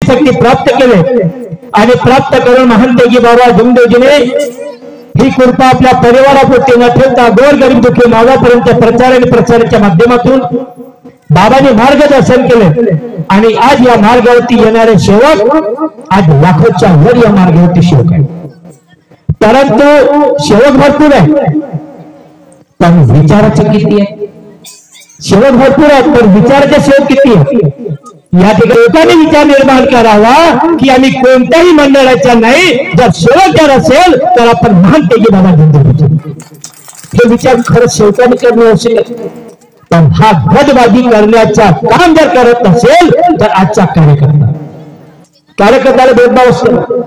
शक्ती प्राप्त केले आणि प्राप्त करून महंतजी बाबा जमदेवजीने ही कृपा आपल्या परिवारापुरती न ठेवता गोरगरीब दुःखी मागापर्यंत प्रचार आणि प्रचाराच्या माध्यमातून बाबांनी मार्गदर्शन केले आणि आज या मार्गावरती येणारे सेवक आज लाखोच्या वर या मार्गावरती सेवक आहे। परंतु सेवक भरपूर आहे पण विचाराचे किती आहे? सेवक भरपूर आहेत पण विचाराचे सेवक किती आहे? या ठिकाणी लोकांनी विचार निर्माण करावा की आम्ही कोणत्याही मंडळाच्या नाही, जर सेवक जर असेल तर आपण महंतजी बाबा जमदेवजी हे विचार खरंच सेवकांनी करणे आवश्यक आहे। पण हा गजबाजी करण्याचा काम जर करत नसेल तर आजचा कार्यकर्त्याला भेदभाव असतो।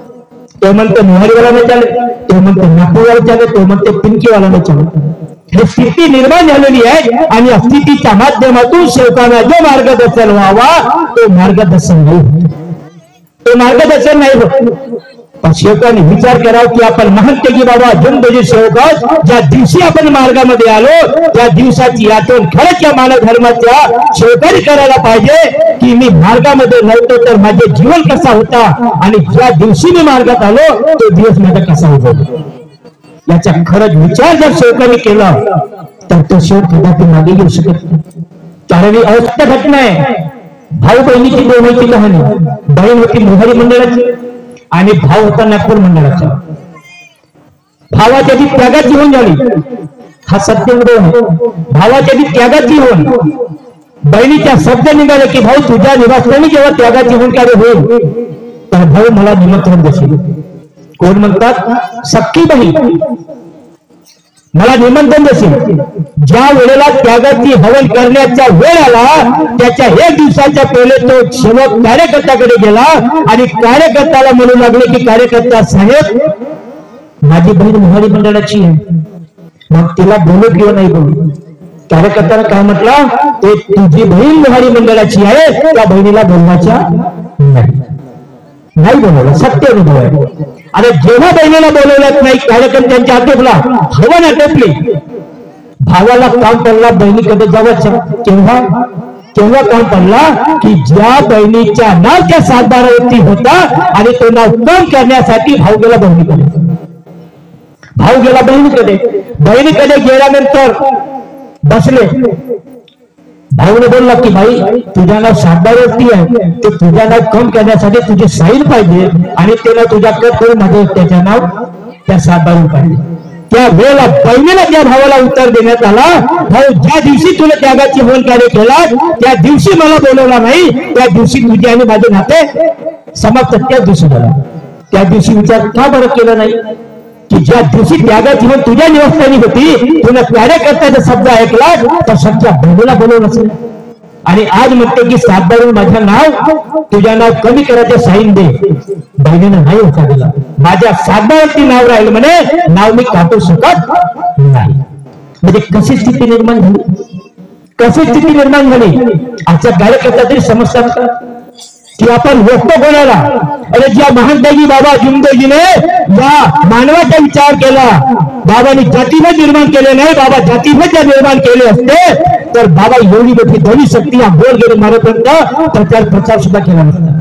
तो म्हणते मोहरीवाला नाही चालेल, तो म्हणते नागपूरवाला चालेल, तो म्हणते पिंकीवाला नाही चालेल। ही स्थिती निर्माण झालेली आहे आणि या स्थितीच्या माध्यमातून सेवकांना जो मार्गदर्शन व्हावा तो मार्गदर्शन नाही होत, तो मार्गदर्शन नाही होत। पण सेवकांनी विचार करावा की आपण महंतजी बाबा जमदेवजी सेवक ज्या दिवशी आपण मार्गामध्ये आलो त्या दिवसाची आठवण खरंच या मानव धर्माच्या सेवकांनी करायला पाहिजे की मी मार्गामध्ये नव्हतो तर माझे जीवन कसा होता आणि ज्या दिवशी मी मार्गात आलो तो दिवस माझा कसा होता याचा खरंच विचार जर सेवकांनी केला तर तो सेवक कदापि मागे घेऊ शकत नाही। कारण ही अवस्था घटना आहे। भाऊ बहिणीची दोघांची कहाणी, बहीण होती मोहरी मंडळाची आणि भाव होता नागपूर मंडळाचा। भावाच्या ती त्यागाची होऊन झाली, हा सत्य आहे। भावाच्या ती त्यागाची होऊन बहिणीच्या शब्द निघाले की भाऊ तुझ्या निवासस्थानी जेव्हा त्यागाची होऊन कार्य होईल तर भाऊ मला निमंत्रण देशील। कोण म्हणतात? सख्खी बहीण मला निमंत्रण देशील। ज्या वेळेला त्यागाची हवन करण्याचा वेळ आला त्याच्या एक दिवसाच्या पहिले तो सेवक कार्यकर्त्याकडे गेला आणि कार्यकर्त्याला म्हणू लागले की कार्यकर्ता साहेब माझी बहीण मोहरी मंडळाची आहे, मग तिला बोलू किंवा नाही बोलू? कार्यकर्त्याला काय म्हटलं? ते तुझी बहीण मोहरी मंडळाची आहे, त्या बहिणीला बोलवायच्या नाही बोलवलं। सत्य अनुभव आहे। अरे जेव्हा बहिणीला बोलवल्यात नाही कार्यकर्त्यांच्या आटोपला हवन आटोपली, भावाला काम पडला बहिणीकडे जावं तेव्हा काम पडला की ज्या बहिणीच्या नाव त्या सातबारावरती होता आणि तो नाव कम करण्यासाठी भाऊ गेला बहिणीकडे। भाऊ गेला बहिणीकडे गेल्यानंतर बसले। भाऊने बोलला की भाई तुझ्या नाव सातबारावरती आहे, ते तुझ्या नाव कम करण्यासाठी तुझे साईन पाहिजे आणि ते नाव तुझ्याकडे करून माझे त्याच्या नाव त्या सातबारावर पाहिजे। त्या वेळेला बहिणीला त्या भावाला उत्तर देण्यात आला, भाऊ ज्या दिवशी तुला त्यागाची होऊन कार्य केला त्या दिवशी मला बोलवला नाही, त्या दिवशी तुझे आणि माझे नाते समाप्त त्याच दिवशी झाला। त्या दिवशी विचार का बरं केला नाही की ज्या दिवशी त्यागाची होऊन तुझ्या निवासस्थानी होती तुला कार्यकर्त्याचा शब्द ऐकला तर सध्या बहिणीला बोलवलं नसेल आणि आज म्हणते की सातबारून माझं नाव तुझ्या नाव कमी करायचं साईन दे। बहिणीनं नाही होता दिला, माझ्या सातबावरती नाव राहील म्हणे, नाव मी काटू शकत नाही। म्हणजे कशी स्थिती निर्माण झाली आजच्या कार्यकर्त्या तरी समजतात का की आपण व्यक्त कोणाला? अरे ज्या महंतजी बाबा जमदेवजीने या मानवाचा विचार केला, बाबांनी जातीभेद निर्माण केले नाही, बाबा जातीभेद जर निर्माण केले असते तर बाबा एवढी मोठी धनी शक्ती या गोरगरीब मानवापर्यंत प्रचार सुद्धा केला नसता।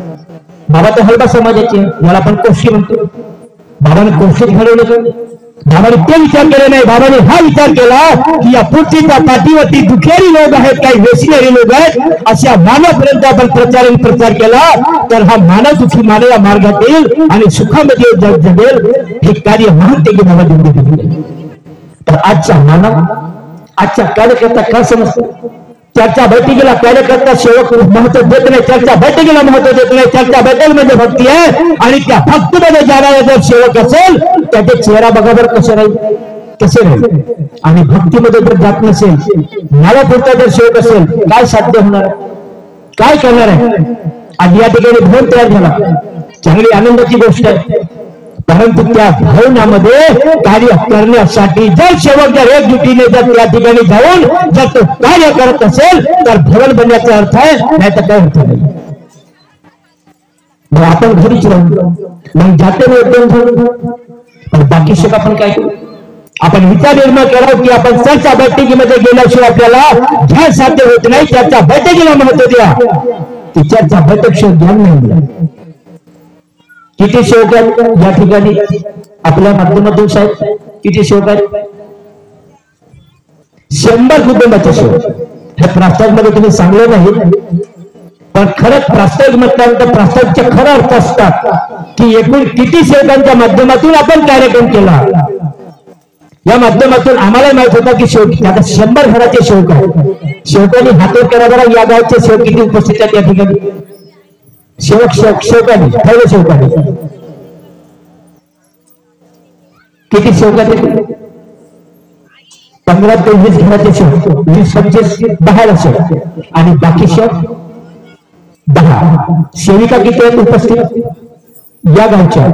बाबा तर हलबा समाजाचे, याला आपण कोष्टी म्हणतो। बाबाने कोष्टीत घडवलं, बाबाने ते विचार केले नाही, बाबाने हा विचार केला की या पृथ्वीच्या पाठीवरती दुखियारी लोक आहेत, काही वेसणारी लोक आहेत, अशा मानवापर्यंत आपण प्रचार केला तर हा मानव दुःखी मानव मार्गात येईल आणि सुखामध्ये जगेल। हे कार्य महंतजी बाबा जमदेवजी। तर आजचा मानव आजच्या कार्यकर्ता काय समजतो? चर्चा बैठकीला कार्यकर्ता सेवक महत्व देत नाही, चर्चा बैठकीला महत्व देत नाही। चर्चा बैठक म्हणजे भक्ती आहे आणि त्या भक्तीमध्ये जाणारा जर सेवक असेल त्याचे चेहरा बघावर कसे राहील आणि भक्तीमध्ये जर जात नसेल, नावापुरता जर सेवक असेल काय साध्य होणार आहे, काय करणार आहे? आज या ठिकाणी भवन तयार झाला, चांगली आनंदाची गोष्ट आहे। परंतु त्या भवनामध्ये कार्य करण्यासाठी जर सेवक जर एकजुटीने जर त्या ठिकाणी जाऊन जर तो कार्य करत असेल तर भवन बनण्याचा अर्थ आहे, नाही तर काय अर्थ नाही। मग आपण घरीच राहू, मग जाते एकदम पण बाकी सगळं आपण काय करू? आपण विचार निर्माण करावं की आपण चर्चा बैठकीमध्ये गेल्याशिवाय आपल्याला ध्यान साध्य होत नाही। चर्चा बैठकीला महत्व द्या, ती चर्चा बैठक ज्ञान नाही दिला। किती सेवक आहेत या ठिकाणी आपल्या माध्यमातून साहेब? किती सेवक आहेत? 100 कुटुंबाचे सेवक. हे प्रास्ताविक मध्ये तुम्ही सांगले नाही, पण खरंच प्रास्ताविक म्हटल्यानंतर प्रास्ताविकचे खरा अर्थ असतात की एकूण किती सेवकांच्या माध्यमातून आपण कार्यक्रम केला. या माध्यमातून आम्हाला माहित होता की शेवटी आता 100 घराचे सेवक आहेत. शेवकांनी हातोर करा बरं, या गावचे सेवक किती उपस्थित आहेत या ठिकाणी? शेवकांनी पहिल्या शेवकांनी किती सेवक आहेत? 15 ते 20 घराचे सेवक, 20-25 10 असेल आणि बाकी सेवक 10. सेविका किती आहेत उपस्थित या गावच्या?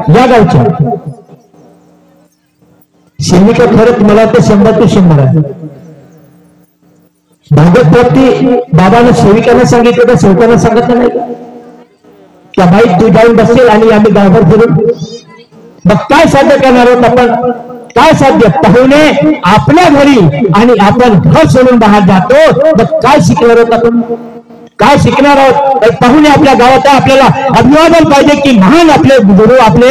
सेविका खरंच मला तर 100 ते 100 आहे. भागवत प्राप्ती बाबांना सेविकांना सांगितलं तर सेवकांना सांगितलं नाही का बाई तू जाऊन बसेल आणि आम्ही गावभर फिरून? मग काय साध्य करणार आहोत आपण? काय साध्य? पाहुणे आपल्या घरी आणि आपण घर सोडून बाहेर जातो, मग काय शिकणार आहोत आपण? काय शिकणार आहोत? पाहुणे आपल्या गावात आपल्याला अभिवादन पाहिजे की महान आपले गुरु, आपले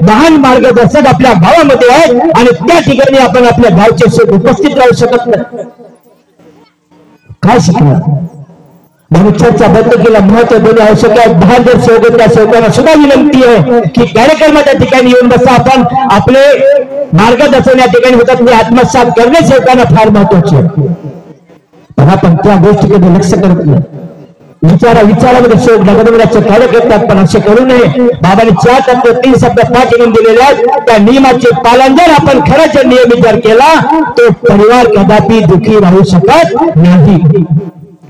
महान मार्गदर्शक आपल्या गावामध्ये आहेत आणि त्या ठिकाणी आपण आपल्या गावचे सेवक उपस्थित राहू शकत नाही. काय शिकणार? म्हणून चर्चा बैठकीला महत्व देणे आवश्यक आहे. 10 जर सेवक त्या सेवकांना सुद्धा विनंती आहे की कार्यक्रमाच्या ठिकाणी येऊन बसा. आपण आपले मार्गदर्शन या ठिकाणी होतात मी आत्मसात करणे सेवकांना फार महत्वाचे आहे, पण आपण त्या गोष्टीकडे लक्ष करत नाही. विचारामध्ये सेवक नगरचे कार्य करतात, पण असे करू नये. बाबांनी 4 तत्व 3 शब्द 5 नियम दिलेले आहेत. त्या नियमाचे पालन जर आपण खरंच नियमित जर केला तो परिवार कदापि दुखी राहू शकत नाही.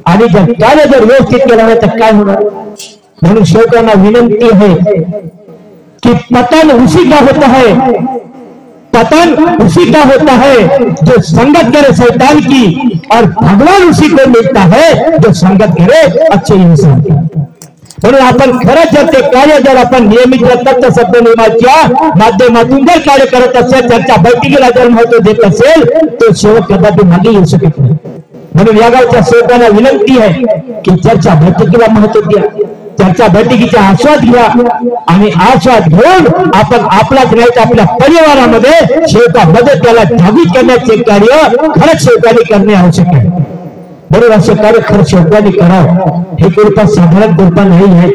आणि जर कार्य जर व्यवस्थित केलं नाही तर काय होणार? म्हणून सेवकांना विनंती है कि पतन उसी का होता है, पतन उसी का होता है जो संगत करे शैतान की, और भगवान उसी को मिलता है जो संगत करे अच्छे इंसान की. म्हणून आपण खरंच जर ते कार्य जर आपण नियमित तत्व शब्द नियमाच्या माध्यमातून जर कार्य करत असेल, चर्चा बैठकीला जर महत्व देत असेल, तो सेवक कदापि मागे येऊ शकत नाही. म्हणून या गावच्या सेवकांना विनंती आहे की चर्चा बैठकीला महत्व द्या, चर्चा बैठकीचा आस्वाद घ्या आणि आस्वाद घेऊन आपण आपलाच नाही तर आपल्या परिवारामध्ये सेवकामध्ये त्याला जागृत करण्याचे कार्य खरंच सेवकांनी करणे आवश्यक आहे. म्हणून असे कार्य खरंच सेवकांनी करावं. ही कृपा साधारण कृपा नाही आहे.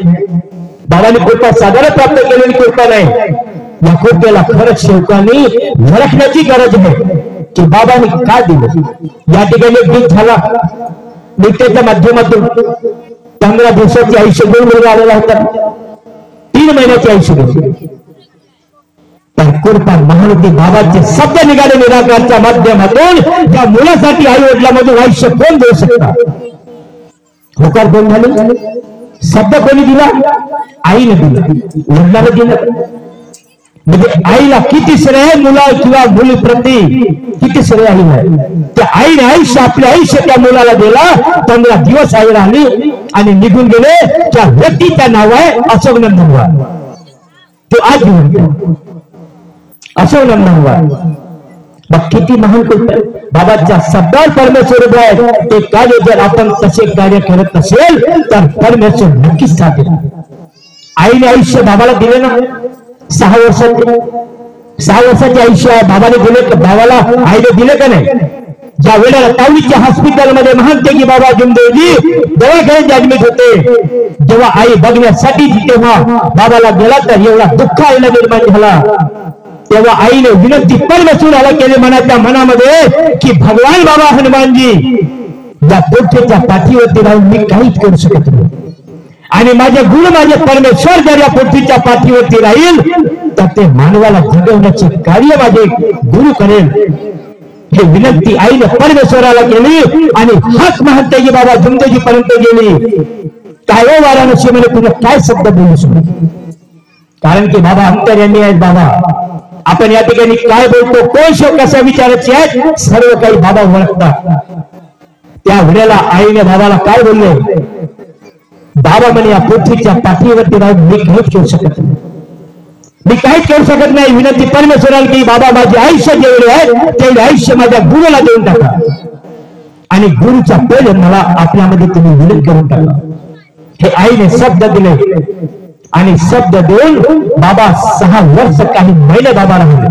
बाबांनी कृपा साधारण प्राप्त केलेली कृपा नाही. या कृपेला खरंच सेवकांनी झळकण्याची गरज आहे की बाबांनी काय दिलं. या ठिकाणी गीत झाला, नृत्याच्या माध्यमातून 15 दिवसाची आयुष्य दोन मुलगा आलेला होता, 3 महिन्याची आयुष्य घेतली. तर कृपा महानती बाबाचे शब्द निघाले निराकारच्या माध्यमातून त्या मुलासाठी आई वडिलांमधून आयुष्य कोण देऊ शकतात? होकार कोण झाले? शब्द कोणी दिला? आईने दिला, वडिलांना दिला. म्हणजे आईला किती श्रेय मुला किंवा मुलीप्रती किती श्रेय आईला आहे. त्या आईने आयुष्य आपले आयुष्य त्या मुलाला दिला. 15 दिवस आई राहिली आणि निघून गेले. त्या व्यक्तीचं नाव आहे अशोक नंदनवार. तो आज घेऊन गेला अशोक नंदनवार. मग किती महान कृपा बाबाच्या शब्दावर परमेश्वर उभा आहे. ते कार्य जर आपण तसे कार्य करत असेल तर परमेश्वर नक्कीच साथ देईल. आईने आयुष्य बाबाला दिले ना, 6 वर्षाचे आयुष्य बाबाने दिले. बाबाला आईने दिले का नाही? ज्या वेळेला तावडीच्या हॉस्पिटलमध्ये महानतेगी बाबा जुमदेवजी दवाखान्यात ऍडमिट होते, जेव्हा आई बघण्यासाठी तेव्हा बाबाला गेला तर एवढा दुःख आईला निर्माण झाला. तेव्हा आईने विनंती परमेश्वराला केली मनाच्या मनामध्ये की भगवान बाबा हनुमानजी या पृथ्वीच्या पाठीवरती राहून मी काहीच करू शकत नाही आणि माझे गुरु माझे परमेश्वर जर या पृथ्वीच्या पाठीवरती राहील तर ते मानवाला जगवण्याचे कार्य माझे गुरु करेल. हे विनंती आईने परमेश्वराला केली आणि हाच महत्त्वाची बाबा जुमदेवजी पर्यंत गेली. काय वाराणसी मध्ये तुला काय शब्द बोलू शकतो? कारण की बाबा अंतर्यामी आहेत. बाबा आपण या ठिकाणी काय बोलतो, कोण शोक कशा विचारायचे आहेत, सर्व काही बाबा ओळखतात. त्या वेळेला आईने बाबाला काय बोलले? बाबा म्हणे या पृथ्वीच्या पाठीवरती राहून मी काहीच करू शकत नाही, मी काहीच करू शकत नाही. विनंती परमेश्वराला की बाबा माझे आयुष्य जेवढे आहे तेवढे आयुष्य माझ्या गुरुला देऊन टाका आणि गुरुच्या पहिले मला आपल्यामध्ये तुम्ही विलीन करून टाका. हे आईने शब्द दिले. आणि शब्द देऊन बाबा 6 वर्ष काही महिने बाबा राहिले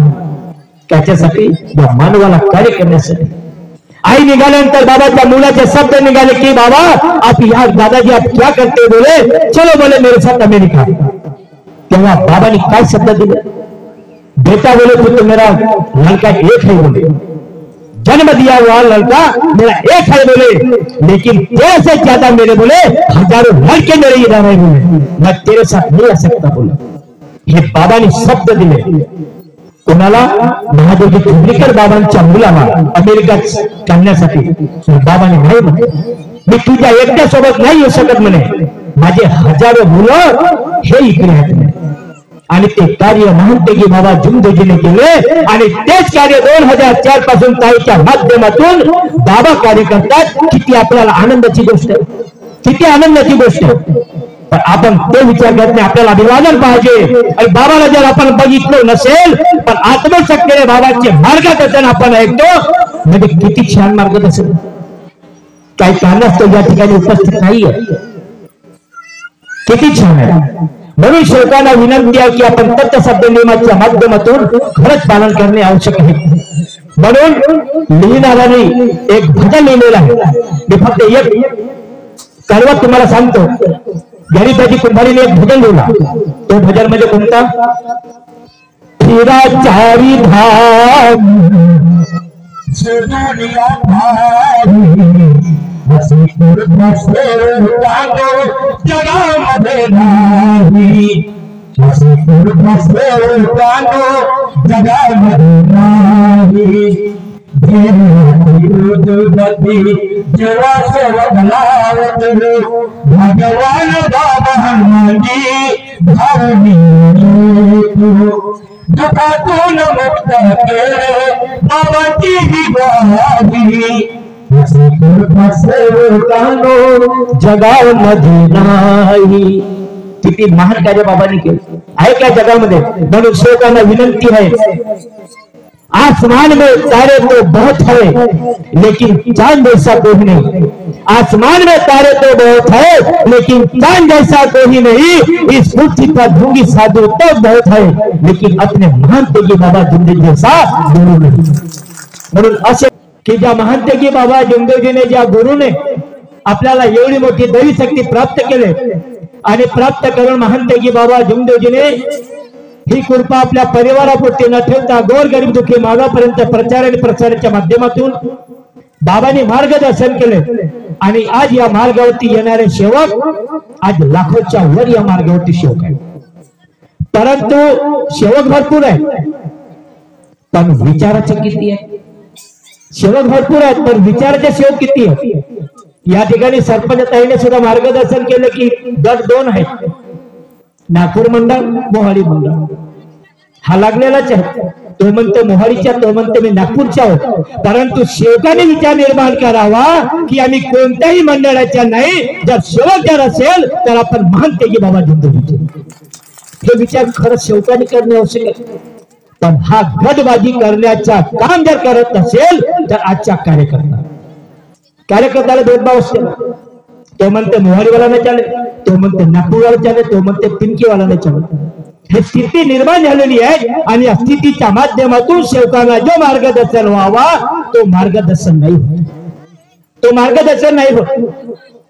त्याच्यासाठी या मानवाला कार्य करण्यासाठी। आई निघाल्यानंतर बाबाच्या मुलाचे शब्द निघाले की बाबा आप यहाँ दादाजी आप क्या करते बोले चलो बोले मेरे साथ अमेरिका। तेव्हा बाबाने काय शब्द दिले बेटा बोले तू तो मेरा लड़का एक है बोले जन्म दिया हुआ लड़का मेरा एक है बोले लेकिन तेरे से ज्यादा मेरे बोले हजारों लड़के मेरे इधर है बोले मैं तेरे साथ नहीं आ सकता बोले। हे बाबाने शब्द दिले कोणाला महादेवजी कुंभलीकर बाबांच्या मुलाला अमेरिकात काढण्यासाठी बाबाने नाही म्हणे मी तुझ्या एकट्या सोबत नाही येऊ शकत म्हणे माझे हजारो मुलं हे इकडे आहेत म्हणे। आणि ते कार्य महंतगी बाबा जुमदोजीने केले आणि तेच कार्य 2004 पासून ताईच्या माध्यमातून बाबा कार्य करतात। किती आपल्याला आनंदाची गोष्ट आहे किती आनंदाची गोष्ट आहे पण आपण ते विचार करत नाही आपल्याला अभिवादन पाहिजे। आणि बाबाला जर आपण बघितलं नसेल पण आत्मशक्तीने बाबाचे मार्गदर्शन आपण ऐकतो म्हणजे किती छान मार्गदर्शन काही कारणास्तव या ठिकाणी उपस्थित नाहीये किती छान आहे। म्हणून शेवकांना विनंती आहे की आपण तत्शब्द नियमाच्या माध्यमातून खरंच पालन करणे आवश्यक आहे। म्हणून लिहिणाऱ्याने एक भजन लिहिलेलं आहे मी फक्त एक सर्वात तुम्हाला सांगतो गणपती कुंभारीने एक भजन लिहिला तो भजन म्हणजे कोणता फिरा चारी धाम जगामध्ये नाही जगामध्ये नाही जेव्हा सेवक भगवान बाबा हनुमानजी भावनी दुखातून मुक्त केले बाबाची ही बाजी जगामध्ये नाही। किती महान कार्य बाबांनी केलं आहे क्या जगामध्ये। म्हणून सेवकांना विनंती आहे आसमान में तारे तो बहुत है लेकिन चांद जैसा कोई नहीं। आसमान में तारे तो बहुत है लेकिन चांद जैसा कोई नहीं। इस पृथ्वी पर ढूंढी साधु तो बहुत है लेकिन अपने महान तेगी बाबा जिंदगी जैसा गुरु नहीं। म्हणून असे की ज्या महानतेगी बाबा जुमदेवजीने ज्या गुरुने आपल्याला एवढी मोठी दैवी शक्ती प्राप्त केले आणि प्राप्त करून महानतेगी बाबा जुमदेवजीने ही कृपा आपल्या परिवारापुरती न ठेवता गोरगरीब दुःखी मागापर्यंत प्रचार आणि प्रसाराच्या माध्यमातून बाबांनी मार्गदर्शन केले आणि आज या मार्गावरती येणारे सेवक आज लाखोच्या वर या मार्गावरती सेवक आहेत। परंतु सेवक भरपूर आहेत पण विचाराचे किती आहे। सेवक भरपूर आहेत पण विचाराचे सेवक किती आहेत। या ठिकाणी सरपंच ताईने सुद्धा मार्गदर्शन केले की गट 2 आहेत नागपूर मंडळ मोहाडी मंडळ हा लागलेलाच आहे। तो म्हणतो मोहाडीच्या तो म्हणतो मी नागपूरच्या आहोत परंतु सेवकाने विचार निर्माण करावा की आम्ही कोणत्याही मंडळाच्या नाही जर सेवक जर असेल तर आपण महानतेगी बाबा जुमदेवजीचे हे विचार खरंच सेवकाने करणे आवश्यक आहे। पण हा गटबाजी करण्याचा काम जर करत असेल तर आजच्या कार्यकर्त्याला भेदभाव असतो। तो म्हणते मोहाडीवाला नाही चालेल तो म्हणते नागपूरवाला चालेल तो म्हणते पिंकीवाला नाही चालेल। ही स्थिती निर्माण झालेली आहे आणि या स्थितीच्या माध्यमातून सेवकांना जो मार्गदर्शन व्हावा तो मार्गदर्शन नाही होत।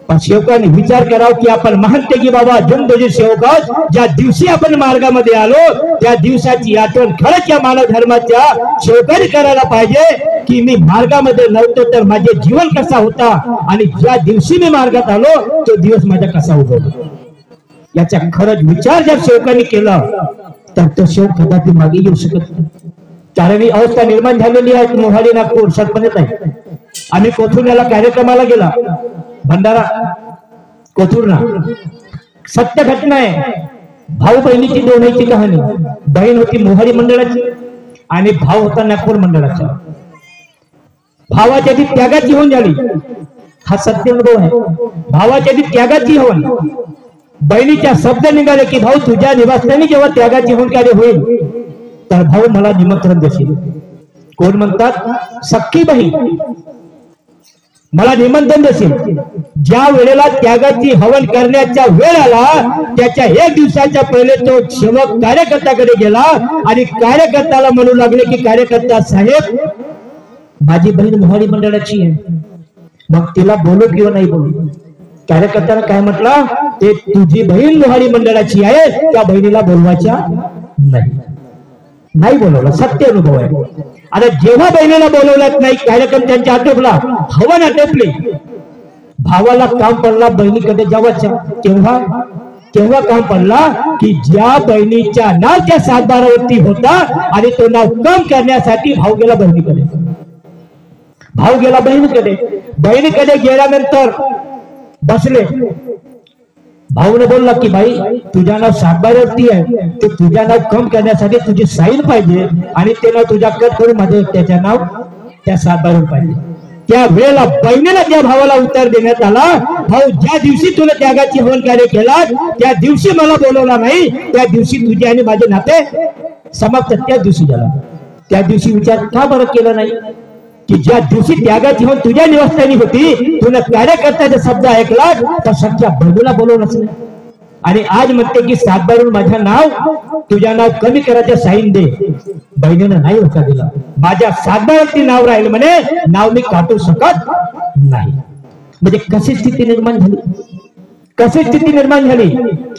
पण सेवकांनी विचार करावा की आपण महानतेगी बाबा जुमदेवजी सेवक ज्या दिवशी आपण मार्गामध्ये आलो त्या दिवसाची आठवण खरंच या मानव धर्माच्या सेवकांनी करायला पाहिजे की मी मार्गामध्ये नव्हतो तर माझे जीवन कसा होता आणि ज्या दिवशी मी मार्गात आलो तो दिवस माझा कसा उगवला याचा खरंच विचार जर सेवकांनी केला तर तो सेवक कदापि मागे येऊ शकत नाही। कारण ही अवस्था निर्माण झालेली आहे। मोहाडी नागपूर सरपंच आहे आम्ही कोथरूड याला कार्यक्रमाला गेला भंडारा कोथरूडला सत्य घटना आहे। भाऊ बहिणीची दोन्हीची कहाणी बहीण होती मोहाडी मंडळाची आणि भाऊ होता नागपूर मंडळाचा। भावाच्या ती त्यागाची होऊन झाली हा सत्य अनुभव आहे। भावाच्या ती त्यागाची होऊन बहिणीच्या शब्द निघाले की भाऊ तुझ्या निवासस्थानी जेव्हा त्यागाची होऊन कार्य होईल तर भाऊ मला निमंत्रण देशील। कोण म्हणतात सख्खी बहीण मला निमंत्रण देशील, ज्या वेळेला त्यागाची हवन करण्याचा वेळ आला त्याच्या एक दिवसाच्या पहिले तो सेवक कार्यकर्त्याकडे गेला आणि कार्यकर्त्याला म्हणू लागले की कार्यकर्ता साहेब, माझी बहीण मोहाडी मंडळाची आहे, मग तिला बोलू किंवा नाही बोलू? कार्यकर्त्याला काय म्हटलं, ते तुझी बहीण मोहाडी मंडळाची आहे, त्या बहिणीला बोलवायच्या नाही बोलवलं. सत्य अनुभव आहे. आता जेव्हा बहिणीला बोलवलं नाही, कार्यकर्त्यांच्या आटोपला, हवन आटोपली, भावाला काम पडला बहिणीकडे जावायचं. तेव्हा काम पडला की ज्या बहिणीच्या नाव त्या सातबारावरती होता आणि तो नाव कम करण्यासाठी भाऊ गेला बहिणीकडे. बहिणीकडे गेल्यानंतर बसले. भाऊने बोलला की बाई, तुझ्या नाव सातबारावरती आहे, ते तुझ्या नाव कम करण्यासाठी तुझी साईन पाहिजे आणि ते नाव तुझ्या कट करून माझे त्याच्या नाव त्या सातबारावर पाहिजे. त्या वेळेला बहिणीला त्या भावाला उत्तर देण्यात आला, भाऊ, ज्या दिवशी तुला त्यागाची हवन कार्य केला त्या दिवशी मला बोलवला नाही, त्या दिवशी तुझे आणि माझे नाते समाप्त त्या दिवशी झाला. त्या दिवशी विचार का बरं केला नाही की ज्या दिवशी त्यागाची हवन तुझ्या निवासस्थानी होती, तुला कार्यकर्त्याचा शब्द ऐकला तर सच्च्या बहिणीला बोलवलंच नाही. आणि आज म्हणते की सातबारून माझं नाव, तुझ्या नाव कमी करायचं साईन दे. बहिणीनं नाही होता दिला. माझ्या सातबारावरती नाव राहील म्हणे, नाव मी काटू शकत नाही. म्हणजे कशी स्थिती निर्माण झाली,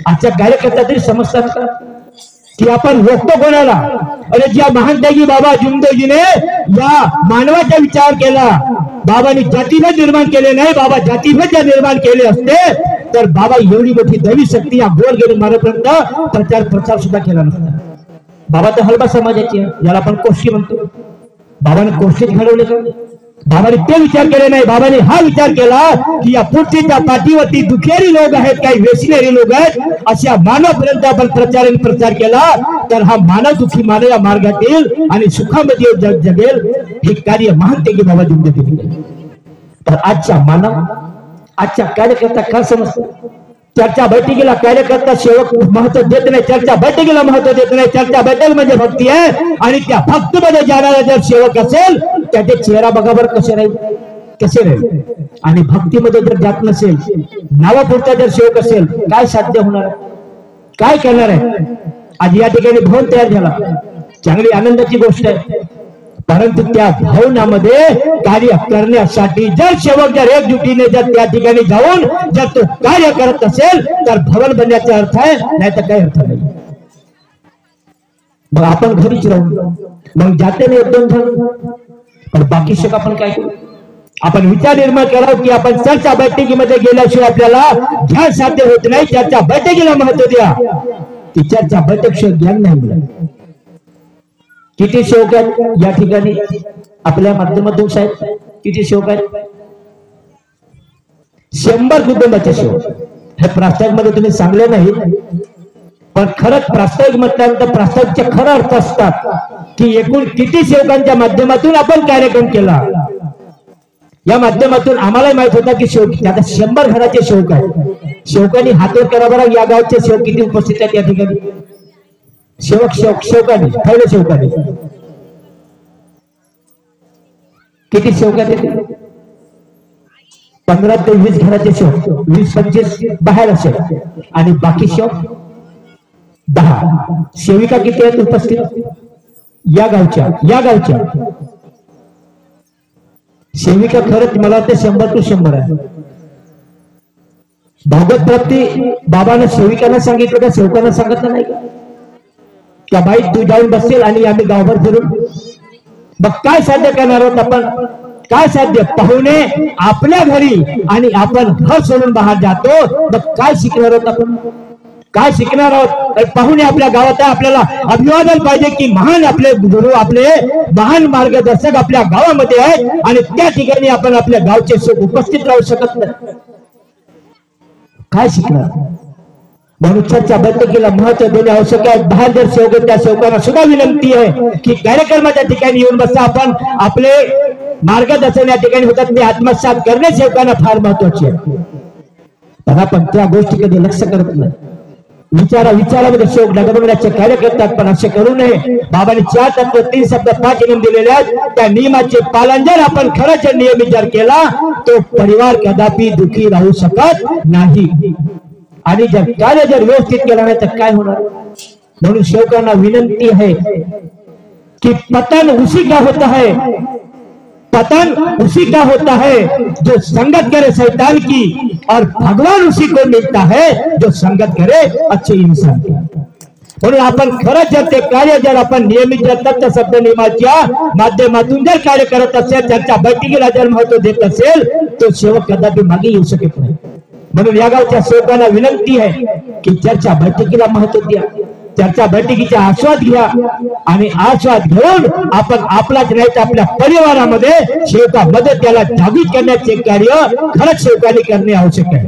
आजच्या कार्यकर्ता तरी समजतात का की आपण रोखतो कोणाला? अरे ज्या महान त्यागी बाबा जुमदेवजीने या मानवाचा विचार केला, बाबांनी जातीभेद निर्माण केले नाही, बाबा जातीभेद जर निर्माण केले असते तर बाबा एवढी मोठी दैवी शक्ती या गोल गेली मारेपर्यंत प्रचार सुद्धा केला नसता. बाबा तर हलबा समाजाची आहे, याला आपण कोष्टी म्हणतो. बाबाने कोष्टीत घडवले का? बाबाने ते विचार केले नाही. बाबाने हा विचार केला की या पृथ्वीच्या पाठीवरती दुखेरी लोक आहेत, काही वेसनेरी लोक आहेत, अशा मानवापर्यंत आपण प्रचार केला तर हा मानव दुःखी मानव या मार्गातील आणि सुखामध्ये जगेल. हे कार्य महान त्यागी बाबा जुमदेव केले. तर आजच्या कार्यकर्ता काय समजतो? चर्चा बैठकीला कार्यकर्ता सेवक महत्व देत नाही, चर्चा बैठकीला महत्व देत नाही. चर्चा बैठक म्हणजे भक्ती आहे आणि त्या भक्तीमध्ये जाणारा जर सेवक असेल त्याचे चेहरा बघा बरं कसे राहील. आणि भक्तीमध्ये जर जात नसेल, नावापुरता जर सेवक असेल, काय साध्य होणार, काय करणार आहे? आज या ठिकाणी भवन तयार झाला, चांगली आनंदाची गोष्ट आहे. परंतु त्या भवनामध्ये कार्य करण्यासाठी जर सेवक जर एकजुटीने जर त्या ठिकाणी जाऊन जर तो कार्य करत असेल तर भवन बनण्याचा अर्थ आहे, नाही तर काही अर्थ नाही. मग आपण घरीच राहू, मग जाते नाही 1-2 जण, पण बाकी शक आपण काय करू? आपण विचार निर्माण करावं की आपण चर्चा बैठकीमध्ये गेल्याशिवाय आपल्याला ध्यान साध्य होत नाही. चर्चा बैठकीला महत्व द्या. की चर्चा बैठक ज्ञान नाही मिळत. किती सेवक आहेत या ठिकाणी आपल्या माध्यमातून साहेब? किती सेवक आहेत? 100 कुटुंबाचे सेवक. हे प्रास्ताविक मध्ये तुम्ही सांगले नाही, पण खरंच प्रास्ताविक म्हटल्यानंतर प्रास्ताविकचे खरं अर्थ असतात की एकूण किती सेवकांच्या माध्यमातून आपण कार्यक्रम केला. या माध्यमातून आम्हाला माहित होता की सेवक आता 100 घराचे सेवक आहेत. सेवकांनी हातवर करा बरं, या गावचे सेवक किती उपस्थित आहेत या ठिकाणी? सेवकांनी पहिले सेवकांनी किती सेवक आहेत? 15 ते 20 घराचे सेवक, 20-25 बाहेर असेल आणि बाकी सेवक 10. सेविका किती आहेत उपस्थित या गावच्या? सेविका खरंच मला वाटतं 100 to 100 आहे. भागवत प्राप्ती बाबांना सेविकांना सांगितलं का सेवकांना सांगितलं नाही का बाई तू जाऊन बसेल आणि आम्ही गावभर फिरून? मग काय साध्य करणार आहोत आपण? काय साध्य? पाहुणे आपल्या घरी आणि आपण घर सोडून बाहेर जातो, मग काय शिकणार आहोत आपण? काय शिकणार आहोत? पाहुणे आपल्या गावात आहे, आपल्याला अभिवादन पाहिजे की महान आपले गुरु, आपले महान मार्गदर्शक आपल्या गावामध्ये आहेत आणि त्या ठिकाणी आपण आपल्या गावचे सुख उपस्थित राहू शकत नाही. काय शिकणार? म्हणून चर्चा बैठकीला महत्व देणे आवश्यक आहे. बाहेर जर सेवक, त्या सेवकांना सुद्धा विनंती आहे की कार्यक्रमाच्या ठिकाणी येऊन बसा. आपण आपले मार्गदर्शन या ठिकाणी होतात ते आत्मसात करणे सेवकांना फार महत्वाचे आहे. पण आपण त्या गोष्टी कधी लक्ष करत नाही. विचारामध्ये शोक डगमगण्याचे कार्य करतात, पण असे करू नये. बाबांनी 4 तत्व 3 शब्द 5 नियम दिलेले आहेत. त्या नियमाचे पालन जर आपण खरंच नियम विचार केला तो परिवार कदापि दुखी राहू शकत नाही. आणि जर कार्य जर व्यवस्थित केला नाही तर काय होणार. म्हणून सेवकांना विनंती है कि पतन उसी का होता है, पतन उसी का होता है जो संगत करे शैतान की, और भगवान उसी को मिलता है जो संगत करे अच्छे इंसान की. म्हणून आपण खरंच जर ते कार्य जर आपण नियमित जर तत्व शब्द नियमाच्या माध्यमातून जर कार्य करत असेल, चर्चा बैठकीला जर महत्व देत असेल, तो सेवक कदापि मागे येऊ शकत नाही. म्हणून या गावच्या सेवकांना विनंती आहे की चर्चा बैठकीला महत्व द्या, चर्चा बैठकीचा आस्वाद घ्या, आणि आस्वाद घेऊन आपण आपलाच नाही तर आपल्या परिवारामध्ये सेवकामध्ये त्याला जागृत करण्याचे कार्य खरंच सेवकांनी करणे आवश्यक आहे.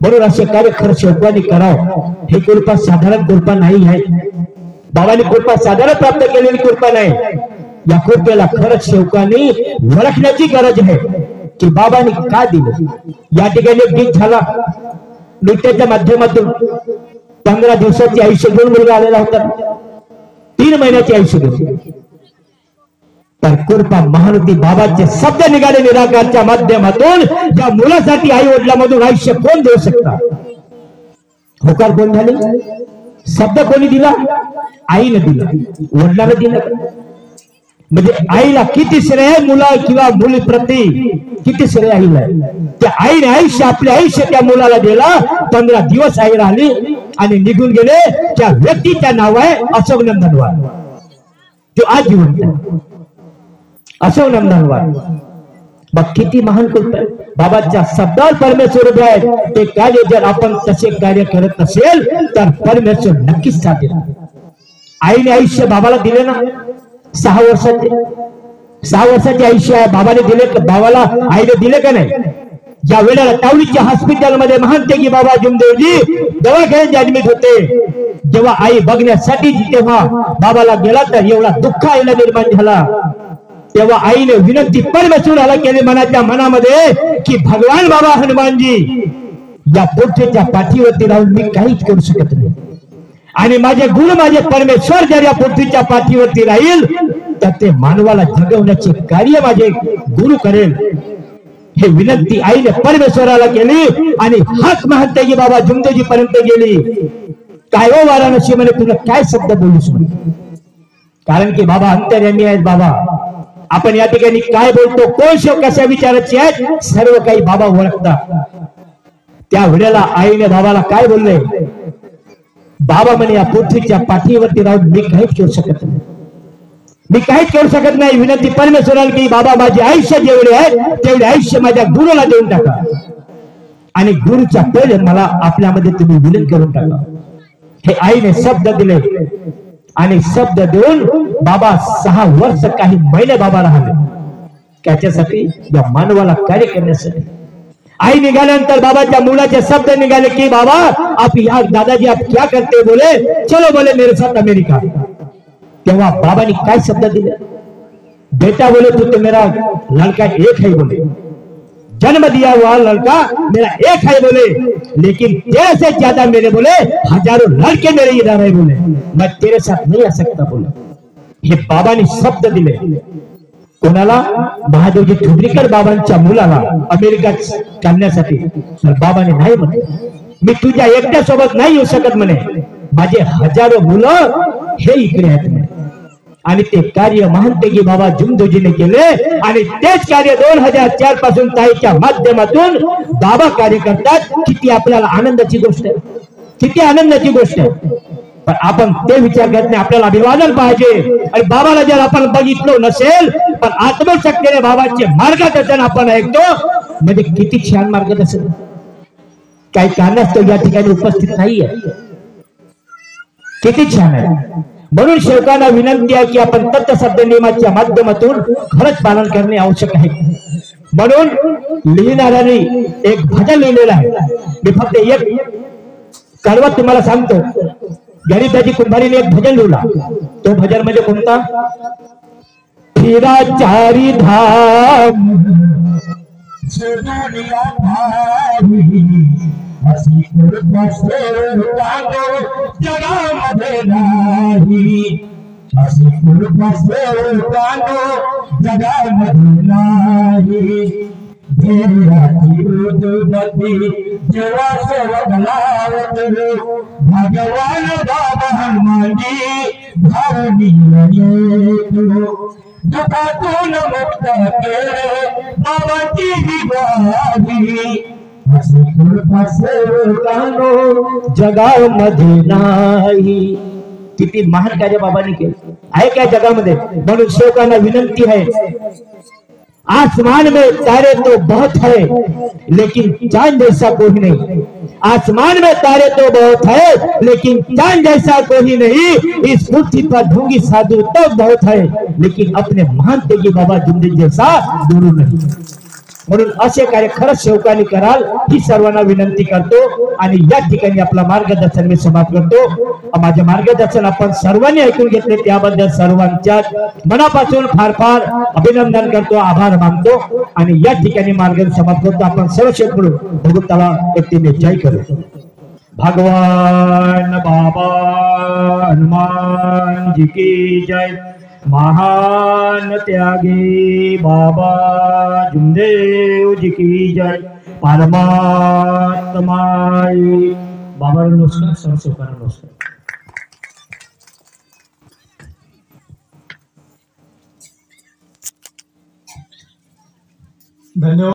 म्हणून असे कार्य खरंच सेवकांनी करावं. ही कृपा साधारण कृपा नाही आहे. बाबांनी कृपा साधारण प्राप्त केलेली कृपा नाही. या कृपेला खरंच सेवकांनी ओळखण्याची गरज आहे की बाबांनी काय दिलं. या ठिकाणी एक गीत झाला, नृत्याच्या माध्यमातून 15 दिवसाची आयुष्य घेऊन मुलगा आलेला होता, 3 महिन्याची आयुष्य घेऊन. तर कृपा महानती बाबाचे शब्द निघाले निराकारच्या माध्यमातून. या मुलासाठी आई वडिलांमधून आयुष्य कोण देऊ शकतात. होकार कोण झाले. शब्द कोणी दिला. आईने दिला, वडिलांना दिला. म्हणजे आईला किती श्रेय मुला किंवा मुलीप्रती किती श्रेय आईला. त्या आईने आयुष्य आपले आयुष्य त्या मुलाला दिला. 15 दिवस आई राहिली आणि निघून गेले. त्या व्यक्तीचं नाव आहे अशोक नंदनवार, जो आज जिवंत आहे. अशोक नंदनवार. मग किती महान कृपा बाबाच्या शब्दावर परमेश्वर उभे आहे. ते कार्य जर आपण तसे कार्य करत असेल तर परमेश्वर नक्कीच साथ देणार. आईने आयुष्य बाबाला दिले ना, 6 वर्षाचे आयुष्य आहे बाबाने दिले. बाबाला आईने दिले का नाही. ज्या वेळेला तावलीच्या हॉस्पिटलमध्ये महानतेगी बाबा जुमदेवजी दवाखान्यात ऍडमिट होते, जेव्हा आई बघण्यासाठी तेव्हा बाबाला गेला तर एवढा दुःख आईला निर्माण झाला. तेव्हा आईने विनंती परमेश्वराला केली मनाच्या मनामध्ये की भगवान बाबा हनुमानजी या पृथ्वीच्या पाठीवरती राहून मी काहीच करू शकत नाही, आणि माझे गुरु माझे परमेश्वर जर या पृथ्वीच्या पाठीवरती राहील तर ते मानवाला जगवण्याचे कार्य माझे गुरु करेल. हे विनंती आईने परमेश्वराला केली आणि हाक म्हणते की बाबा जुमदेवजी पर्यंत गेली. काय हो वाराणसी म्हणे, तुला काय शब्द बोलूस म्हणे. कारण की बाबा अंतर्यामी आहेत. बाबा आपण या ठिकाणी काय बोलतो, कोण शोक कशा विचाराचे आहेत, सर्व काही बाबा ओळखतात. त्या वेळेला आईने बाबाला काय बोलले. बाबा म्हणे या पृथ्वीच्या पाठीवरती राहून मी काहीच करू शकत नाही, मी काहीच करू शकत नाही. विनंती परमेश्वराला की बाबा माझे आयुष्य जेवढे आहे तेवढे आयुष्य माझ्या गुरुला देऊन टाका, आणि गुरुच्या पहिले मला आपल्यामध्ये तुम्ही विलीन करून टाका. हे आईने शब्द दिले, आणि शब्द देऊन बाबा 6 वर्ष काही महिने बाबा राहिले. त्याच्यासाठी या मानवाला कार्य करण्यासाठी. आई निघाल्यानंतर बाबाच्या मुलाचे शब्द निघाले की बाबा आप यहाँ दादाजी आप क्या करते, बोले चलो बोले मेरे साथ अमेरिका. तेव्हा बाबांनी काय शब्द दिले. बेटा बोले तू तो मेरा लड़का एक है, बोले जन्म दिया हुआ लड़का मेरा एक है, बोले लेकिन तेरे से ज्यादा मेरे बोले हजारों लड़के मेरे इधर है, बोले मैं तेरे साथ नहीं आ सकता. बोले हे बाबांनी शब्द दिले. कोणाला. महादेवजी ठुबरीकर बाबांच्या मुलाला अमेरिकात काढण्यासाठी. तर बाबाने नाही म्हणे, मी तुझ्या एकट्या सोबत नाही येऊ शकत म्हणे, माझे हजारो मुलं हे इकडे आहेत म्हणे. आणि ते कार्य महानतेगी बाबा जुमदेवजीने केले, आणि तेच कार्य 2004 पासून ताईच्या माध्यमातून बाबा कार्य करतात. किती आपल्याला आनंदाची गोष्ट आहे, किती आनंदाची गोष्ट आहे. पण आपण ते विचार करत नाही. आपल्याला अभिवादन पाहिजे. आणि बाबाला जर आपण बघितलं नसेल पण आत्मशक्तीने बाबाचे मार्गदर्शन आपण ऐकतो, म्हणजे किती छान मार्गदर्शन. काही कारणास्तव या ठिकाणी उपस्थित नाहीये, किती छान आहे. म्हणून सेवकांना विनंती आहे की आपण तत्व शब्द नियमाच्या माध्यमातून खरंच पालन करणे आवश्यक आहे. म्हणून लिहिणाऱ्यांनी एक भजन लिहिलेलं आहे. मी फक्त एक कडवं तुम्हाला सांगतो. गरीबदाजी कुंभारीने एक भजन लिहिला. तो भजन म्हणजे कोणता. फिरा चारी धाम अशी कृपा सेवकानो जगामध्ये नाही, अशी कृपा सेवकानो जगामध्ये नाही. धैर्याची उदबत्ती जेव्हा सेवक लावतो, भगवान बाबा हनुमानजी धावणीला येतो. दुःखातून मुक्त केले बाबांची ही ग्वाही, अशी कृपा सेवकानो जगामध्ये नाही. किती महान कार्य बाबांनी केलं आहे क्या जगामध्ये. म्हणून सेवकांना विनंती आहे, आसमान में तारे तो बहुत है लेकिन चांद जैसा कोई नहीं. आसमान में तारे तो बहुत है लेकिन चांद जैसा कोई नहीं. इस पृथ्वी पर ढोंगी साधु तो बहुत है लेकिन अपने महान तेगी बाबा जुमदिन जैसा गुरु नहीं. म्हणून असे कार्य खरंच सेवकांनी कराल ही सर्वांना विनंती करतो. आणि या ठिकाणी आपला मार्गदर्शन मी समाप्त करतो. माझे मार्गदर्शन आपण सर्वांनी ऐकून घेतले त्याबद्दल सर्वांच्या मनापासून फार फार अभिनंदन करतो, आभार मानतो. आणि या ठिकाणी मार्गदर्शन समाप्त करतो. आपण सर्व शेकडो भगवंताला व्यक्तीने जय करू. भगवान बाबा हनुमान जी की जय. महान त्यागी बाबा जुमदेव जी की जय. परमात्मा बाबा नमस्कार. सर्व नमस्कार. धन्यवाद.